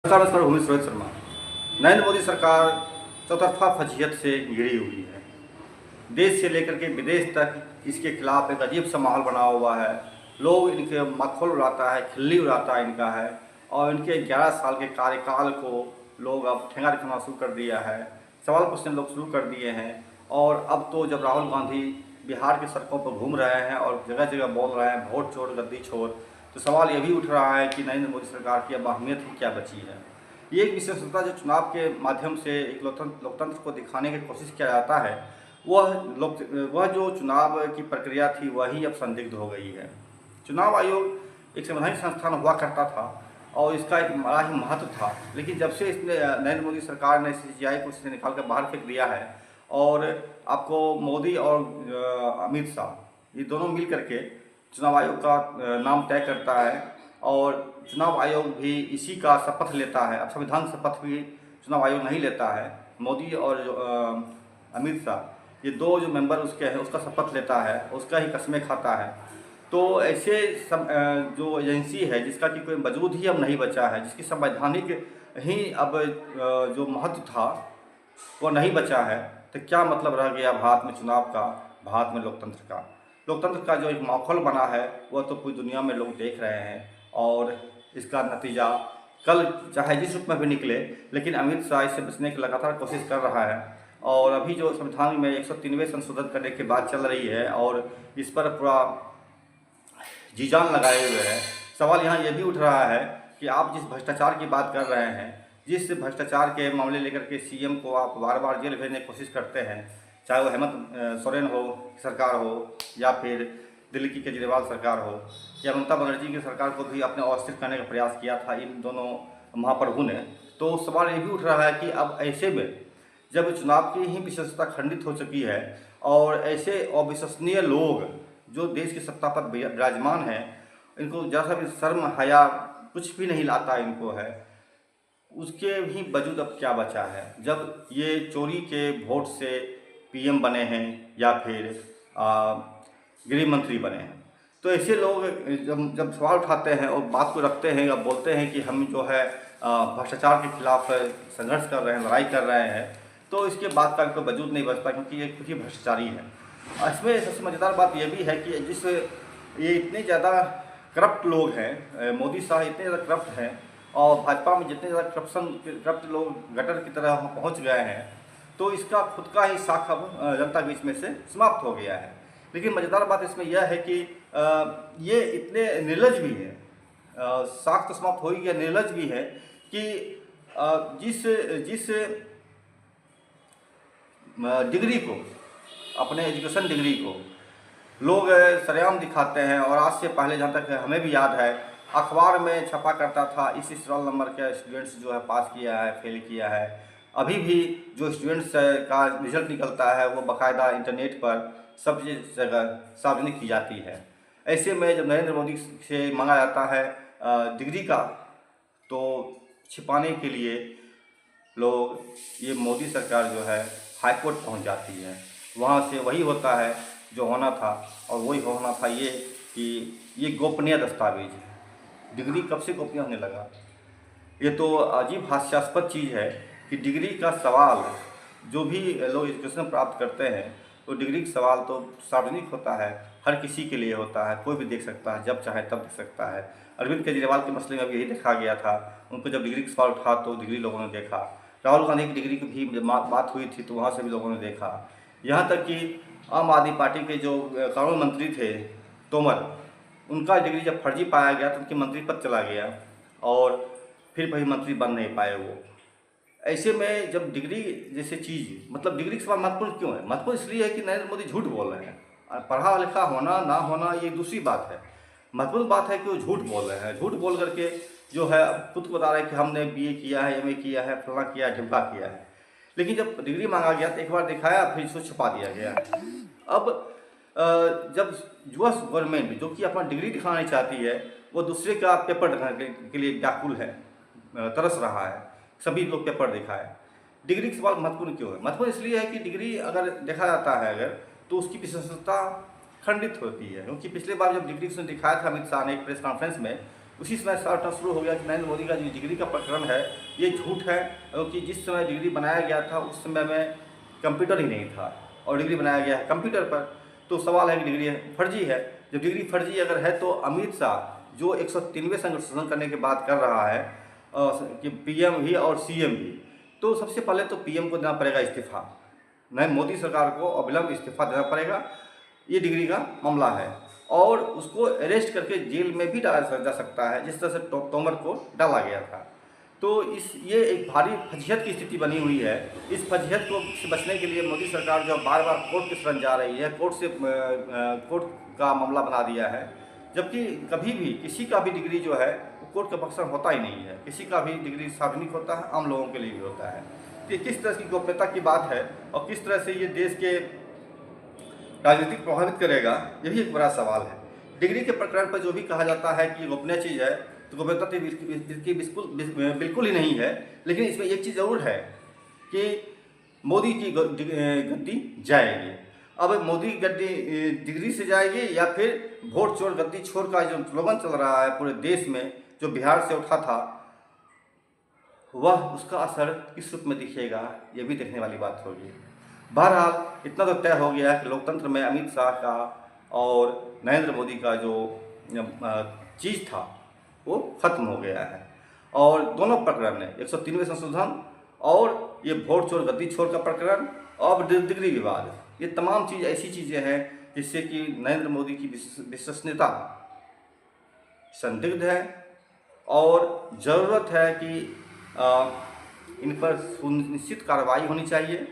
नमस्कार, हूँ रोहित शर्मा। नरेंद्र मोदी सरकार चौतरफा फजीहत से घिरी हुई है। देश से लेकर के विदेश तक इसके खिलाफ एक अजीब सा माहौल बना हुआ है। लोग इनके मखौल उड़ाता है, खिल्ली उड़ाता है इनका है, और इनके 11 साल के कार्यकाल को लोग अब ठेंगा दिखाना शुरू कर दिया है। सवाल पूछने लोग शुरू कर दिए हैं। और अब तो जब राहुल गांधी बिहार की सड़कों पर घूम रहे हैं और जगह जगह बोल रहे हैं वोट छोड़ गद्दी छोड़, तो सवाल ये भी उठ रहा है कि नरेंद्र मोदी सरकार की अब अहमियत ही क्या बची है। ये एक विशेषता जो चुनाव के माध्यम से एक लोकतंत्र को दिखाने की कोशिश किया जाता है, वह जो चुनाव की प्रक्रिया थी वही अब संदिग्ध हो गई है। चुनाव आयोग एक संवैधानिक संस्थान हुआ करता था और इसका एक बड़ा ही महत्व था, लेकिन जब से इसने नरेंद्र मोदी सरकार ने CCI को इससे निकाल कर बाहर फेंक दिया है और आपको मोदी और अमित शाह ये दोनों मिल करके चुनाव आयोग का नाम तय करता है और चुनाव आयोग भी इसी का शपथ लेता है। अब संविधान शपथ भी चुनाव आयोग नहीं लेता है, मोदी और अमित शाह ये दो जो मेंबर उसके हैं उसका शपथ लेता है, उसका ही कस्में खाता है। तो ऐसे जो एजेंसी है जिसका कि कोई वजूद ही अब नहीं बचा है, जिसकी संवैधानिक ही अब जो महत्व था वो नहीं बचा है, तो क्या मतलब रह गया भारत में चुनाव का, भारत में लोकतंत्र का जो एक माहौल बना है वह तो पूरी दुनिया में लोग देख रहे हैं। और इसका नतीजा कल चाहे जिस रूप में भी निकले, लेकिन अमित शाह इससे बचने की लगातार कोशिश कर रहा है। और अभी जो संविधान में 103वें संशोधन करने की बात चल रही है और इस पर पूरा जी जान लगाए हुए हैं। सवाल यहाँ ये भी उठ रहा है कि आप जिस भ्रष्टाचार की बात कर रहे हैं, जिस भ्रष्टाचार के मामले लेकर के CM को आप बार बार जेल भेजने की कोशिश करते हैं, चाहे वो हेमंत सोरेन हो सरकार हो या फिर दिल्ली की केजरीवाल सरकार हो या ममता बनर्जी की सरकार को भी अपने अस्थिर करने का प्रयास किया था इन दोनों महाप्रभु ने। तो सवाल ये भी उठ रहा है कि अब ऐसे में जब चुनाव की ही विशेषता खंडित हो चुकी है और ऐसे अविश्वसनीय लोग जो देश की सत्ता पर विराजमान हैं, इनको जरा सा भी शर्म हया कुछ भी नहीं लाता इनको है, उसके भी वजूद अब क्या बचा है जब ये चोरी के वोट से PM बने हैं या फिर गृह मंत्री बने हैं। तो ऐसे लोग जब सवाल उठाते हैं और बात को रखते हैं या बोलते हैं कि हम जो है भ्रष्टाचार के खिलाफ संघर्ष कर रहे हैं, लड़ाई कर रहे हैं, तो इसके बाद का कोई वजूद नहीं बचता, क्योंकि ये खुद ही भ्रष्टाचारी है। इसमें सबसे मज़ेदार बात यह भी है कि ये इतने ज़्यादा करप्ट लोग हैं, मोदी शाह इतने ज़्यादा करप्ट हैं और भाजपा में जितने ज़्यादा करप्ट लोग गटर की तरह पहुंच गए हैं, तो इसका खुद का ही साख अब जनता के बीच में से समाप्त हो गया है। लेकिन मज़ेदार बात इसमें यह है कि ये इतने निर्लज भी हैं, साख तो समाप्त हो ही गया, निर्लज भी है कि जिस डिग्री को, अपने एजुकेशन डिग्री को लोग सरेआम दिखाते हैं। और आज से पहले जहाँ तक हमें भी याद है, अखबार में छपा करता था इस रोल नंबर के स्टूडेंट्स जो है पास किया है, फेल किया है। अभी भी जो स्टूडेंट्स का रिजल्ट निकलता है वो बाकायदा इंटरनेट पर सब जगह सार्वजनिक की जाती है। ऐसे में जब नरेंद्र मोदी से मांगा जाता है डिग्री का, तो छिपाने के लिए लोग ये मोदी सरकार जो है हाईकोर्ट पहुंच जाती है। वहाँ से वही होता है जो होना था, और वही होना था ये कि ये गोपनीय दस्तावेज है। डिग्री कब से गोपनीय होने लगा? ये तो अजीब हास्यास्पद चीज़ है कि डिग्री का सवाल जो भी लोग एजुकेशन प्राप्त करते हैं, तो डिग्री का सवाल तो सार्वजनिक होता है, हर किसी के लिए होता है, कोई भी देख सकता है, जब चाहे तब देख सकता है। अरविंद केजरीवाल के मसले में भी यही देखा गया था, उनको जब डिग्री का सवाल उठा तो डिग्री लोगों ने देखा। राहुल गांधी की डिग्री की भी जब बात हुई थी तो वहाँ से भी लोगों ने देखा। यहाँ तक कि आम आदमी पार्टी के जो कानून मंत्री थे तोमर, उनका डिग्री जब फर्जी पाया गया तो उनकी मंत्री पद चला गया और फिर वही मंत्री बन नहीं पाए वो। ऐसे में जब डिग्री जैसे चीज़, मतलब डिग्री का सवाल महत्वपूर्ण क्यों है? महत्वपूर्ण इसलिए है कि नरेंद्र मोदी झूठ बोल रहे हैं। पढ़ा लिखा होना ना होना ये दूसरी बात है, महत्वपूर्ण बात है कि वो झूठ बोल रहे हैं। झूठ बोल करके जो है खुद को बता रहे हैं कि हमने BA किया है, MA किया है, फलाना किया है, ढिमका किया है। लेकिन जब डिग्री मांगा गया तो एक बार दिखाया, फिर इसको छुपा दिया गया। अब जब यूएस गवर्नमेंट जो कि अपना डिग्री दिखाना चाहती है, वो दूसरे का पेपर दिखाने के लिए व्याकुल है, तरस रहा है, सभी लोग पेपर दिखाए। डिग्री का सवाल महत्वपूर्ण क्यों है? महत्वपूर्ण इसलिए है कि डिग्री अगर देखा जाता है अगर, तो उसकी विशेषता खंडित होती है। क्योंकि पिछले बार जब डिग्री उसने दिखाया था अमित शाह ने एक प्रेस कॉन्फ्रेंस में, उसी समय सार्थक शुरू हो गया कि नरेंद्र मोदी का जो डिग्री का प्रकरण है ये झूठ है, क्योंकि जिस समय डिग्री बनाया गया था उस समय में कंप्यूटर ही नहीं था और डिग्री बनाया गया है कंप्यूटर पर। तो सवाल है कि डिग्री फर्जी है। जब डिग्री फर्जी अगर है तो अमित शाह जो 103वें संशोधन करने की बात कर रहा है कि पीएम भी और सीएम भी, तो सबसे पहले तो पीएम को देना पड़ेगा इस्तीफा, नरेंद्र मोदी सरकार को अविलंब इस्तीफा देना पड़ेगा। ये डिग्री का मामला है और उसको अरेस्ट करके जेल में भी डाला जा सकता है, जिस तरह से तोमर को डाला गया था। तो ये एक भारी फजीहत की स्थिति बनी हुई है। इस फजीहत को से बचने के लिए मोदी सरकार जो बार बार कोर्ट की शरण जा रही है, कोर्ट का मामला बना दिया है, जबकि कभी भी किसी का भी डिग्री जो है कोर्ट का फंक्शन होता ही नहीं है। किसी का भी डिग्री सार्वजनिक होता है, आम लोगों के लिए भी होता है। तो ये किस तरह की गोपनीयता की बात है और किस तरह से ये देश के राजनीतिक प्रभावित करेगा, यही एक बड़ा सवाल है। डिग्री के प्रकरण पर जो भी कहा जाता है कि गोपनीय चीज़ है, तो गोपनीयता तो बिल्कुल ही नहीं है। लेकिन इसमें एक चीज़ ज़रूर है कि मोदी की गद्दी जाएगी। अब मोदी गद्दी डिग्री से जाएगी या फिर वोट चोर गद्दी छोर का जो स्लोगन चल रहा है पूरे देश में, जो बिहार से उठा था, वह उसका असर किस रूप में दिखेगा, ये भी देखने वाली बात होगी। बहरहाल इतना तो तय हो गया है कि लोकतंत्र में अमित शाह का और नरेंद्र मोदी का जो चीज़ था वो खत्म हो गया है। और दोनों प्रकरण ने 103वें संशोधन और ये वोट चोर गद्दी छोर का प्रकरण और डिग्री विवाद, ये तमाम चीज़ ऐसी चीज़ें हैं जिससे कि नरेंद्र मोदी की विश्वसनीयता संदिग्ध है और ज़रूरत है कि इन पर सुनिश्चित कार्रवाई होनी चाहिए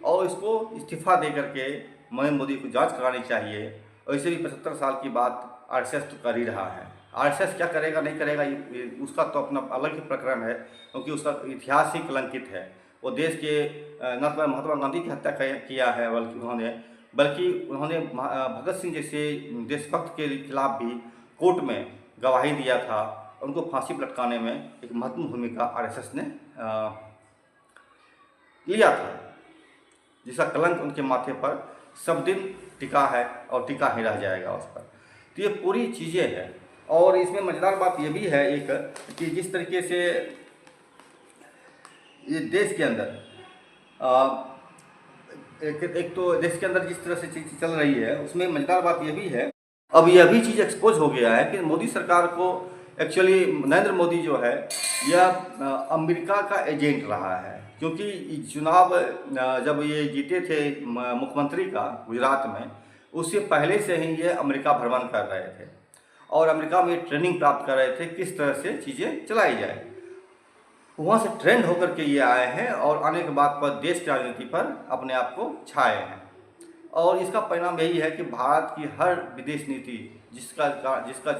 और इसको इस्तीफा दे करके नरेंद्र मोदी को जांच करानी चाहिए। और इसे भी 75 साल की बात आरएसएस तो कर ही रहा है। आरएसएस क्या करेगा नहीं करेगा ये उसका तो अपना अलग ही प्रकरण है, क्योंकि उसका इतिहास ही कलंकित है। वो देश के न केवल महात्मा गांधी की हत्या किया है बल्कि उन्होंने भगत सिंह जैसे देशभक्त के खिलाफ भी कोर्ट में गवाही दिया था। उनको फांसी पर लटकाने में एक महत्वपूर्ण भूमिका आरएसएस ने लिया था, जिसका कलंक उनके माथे पर सब दिन टिका है और टिका ही रह जाएगा उस पर। तो ये पूरी चीज़ें हैं और इसमें मज़ेदार बात ये भी है एक कि जिस तरीके से ये देश के अंदर एक तो देश के अंदर जिस तरह से चीज़ चल रही है, उसमें मज़ेदार बात ये भी है, अब यह भी चीज़ एक्सपोज हो गया है कि मोदी सरकार को एक्चुअली नरेंद्र मोदी जो है यह अमेरिका का एजेंट रहा है। क्योंकि चुनाव जब ये जीते थे मुख्यमंत्री का गुजरात में, उससे पहले से ही ये अमेरिका भ्रमण कर रहे थे और अमेरिका में ट्रेनिंग प्राप्त कर रहे थे किस तरह से चीज़ें चलाई जाए। वहाँ से ट्रेंड होकर के ये आए हैं और आने के बाद पर देश की राजनीति पर अपने आप को छाए हैं। और इसका परिणाम यही है कि भारत की हर विदेश नीति जिसका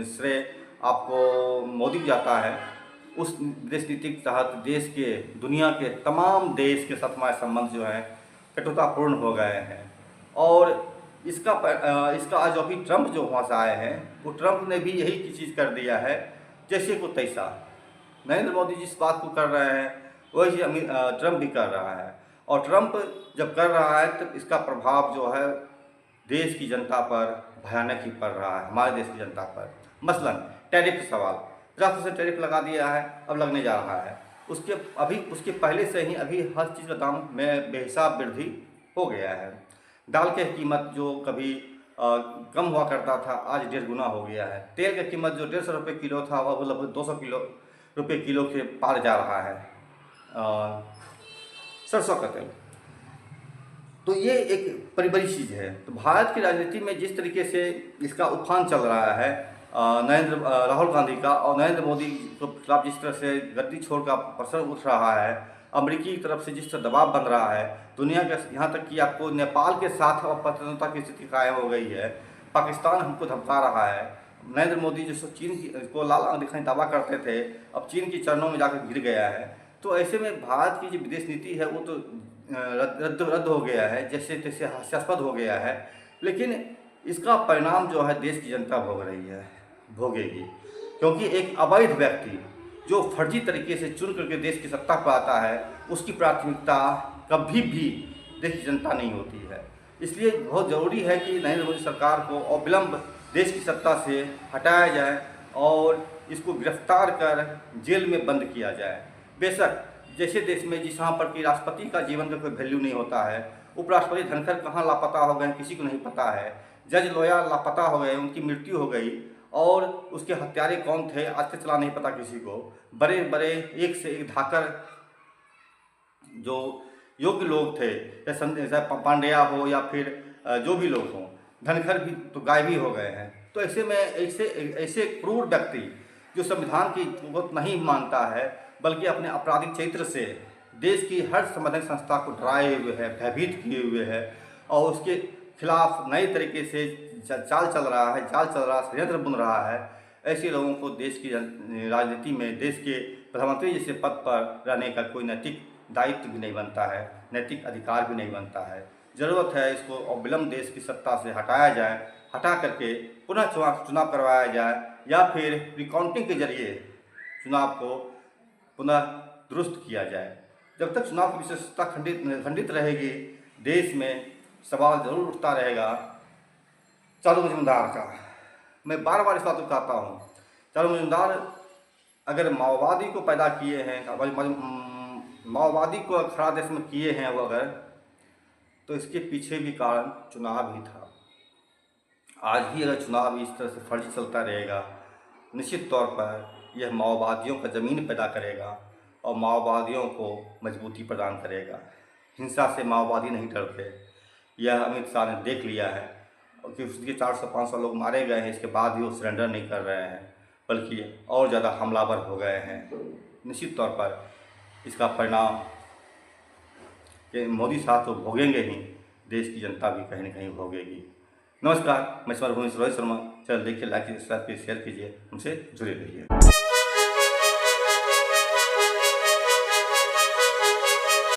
श्रेय आपको मोदी जाता है, उस विदेश नीति के तहत देश के दुनिया के तमाम देश के साथ हमारे संबंध जो है कटुतापूर्ण हो गए हैं। और इसका आज अभी ट्रंप जो वहाँ से आए हैं, वो ट्रंप ने भी यही चीज़ कर दिया है जैसे को तैसा। नरेंद्र मोदी जिस बात को कर रहे हैं वही ट्रंप भी कर रहा है। और ट्रंप जब कर रहा है तब इसका प्रभाव जो है देश की जनता पर भयानक ही पड़ रहा है, हमारे देश की जनता पर। मसलन टैरिफ का सवाल, 50% टैरिफ लगा दिया है, अब लगने जा रहा है। उसके पहले से ही अभी हर चीज़ का दाम में बेहिसाब वृद्धि हो गया है। दाल की कीमत जो कभी कम हुआ करता था, आज 1.5 गुना हो गया है। तेल की कीमत जो 150 रुपये किलो था वह लगभग 200 रुपये किलो के पार जा रहा है, सरसों का तेल। तो ये एक बड़ी चीज़ है। तो भारत की राजनीति में जिस तरीके से इसका उफान चल रहा है राहुल गांधी का और नरेंद्र मोदी के खिलाफ जिस तरह से गद्दी छोड़ का प्रश्न उठ रहा है, अमेरिकी की तरफ से जिस तरह दबाव बन रहा है, दुनिया के यहाँ तक कि आपको नेपाल के साथ अपतंत्रता की स्थिति कायम हो गई है, पाकिस्तान हमको धमका रहा है। नरेंद्र मोदी जो चीन को लाल आंख दिखाने दावा करते थे, अब चीन की चरणों में जाकर गिर गया है। तो ऐसे में भारत की जो विदेश नीति है वो तो रद्द हो गया है, जैसे तैसे हास्यास्पद हो गया है। लेकिन इसका परिणाम जो है देश की जनता भोगेगी, क्योंकि एक अवैध व्यक्ति जो फर्जी तरीके से चुन करके देश की सत्ता पर आता है, उसकी प्राथमिकता कभी भी देश की जनता नहीं होती है। इसलिए बहुत ज़रूरी है कि नरेंद्र मोदी सरकार को अविलंब देश की सत्ता से हटाया जाए और इसको गिरफ्तार कर जेल में बंद किया जाए। बेशक जैसे देश में जिस यहाँ पर कि राष्ट्रपति का जीवन का कोई वैल्यू नहीं होता है, उपराष्ट्रपति धनखड़ कहाँ लापता हो गए किसी को नहीं पता है, जज लोया लापता हो गए, उनकी मृत्यु हो गई, और उसके हत्यारे कौन थे आज तक चला नहीं पता किसी को। बड़े बड़े एक से एक धाकर जो योग्य लोग थे, जैसे पांड्या हो या फिर जो भी लोग हों, धनखड़ भी तो गायब ही हो गए हैं। तो ऐसे में ऐसे क्रूर व्यक्ति जो संविधान की कुवत नहीं मानता है बल्कि अपने आपराधिक चरित्र से देश की हर संवैधानिक संस्था को डराए हुए है, भयभीत किए हुए है, और उसके खिलाफ नए तरीके से चाल चल रहा है, षड्यंत्र बुन रहा है। ऐसे लोगों को देश की राजनीति में देश के प्रधानमंत्री जैसे पद पर रहने का कोई नैतिक दायित्व भी नहीं बनता है, नैतिक अधिकार भी नहीं बनता है। ज़रूरत है इसको अविलंब देश की सत्ता से हटाया जाए, हटा करके पुनः चुनाव करवाया जाए, या फिर रिकाउंटिंग के जरिए चुनाव को पुनः दुरुस्त किया जाए। जब तक चुनाव की विशेषता खंडित रहेगी, देश में सवाल जरूर उठता रहेगा चारू मजुमदार का। मैं बार बार इस बात को कहता हूँ, चारू मजुमदार अगर माओवादी को पैदा किए हैं, माओवादी को खड़ा देश में किए हैं वो अगर, तो इसके पीछे भी कारण चुनाव ही था। आज भी अगर चुनाव इस तरह से फर्जी चलता रहेगा, निश्चित तौर पर यह माओवादियों का ज़मीन पैदा करेगा और माओवादियों को मजबूती प्रदान करेगा। हिंसा से माओवादी नहीं डरते, यह अमित शाह ने देख लिया है कि उसके 400-500 लोग मारे गए हैं, इसके बाद भी वो सरेंडर नहीं कर रहे हैं बल्कि और ज़्यादा हमलावर हो गए हैं। निश्चित तौर पर इसका परिणाम कि मोदी साहब तो भोगेंगे ही, देश की जनता भी कहीं न कहीं भोगेगी। नमस्कार, मैं रोहित शर्मा। चैनल देखिए, लाइक कीजिए, सब्सक्राइब कीजिए, शेयर कीजिए, हमसे जुड़े रहिए।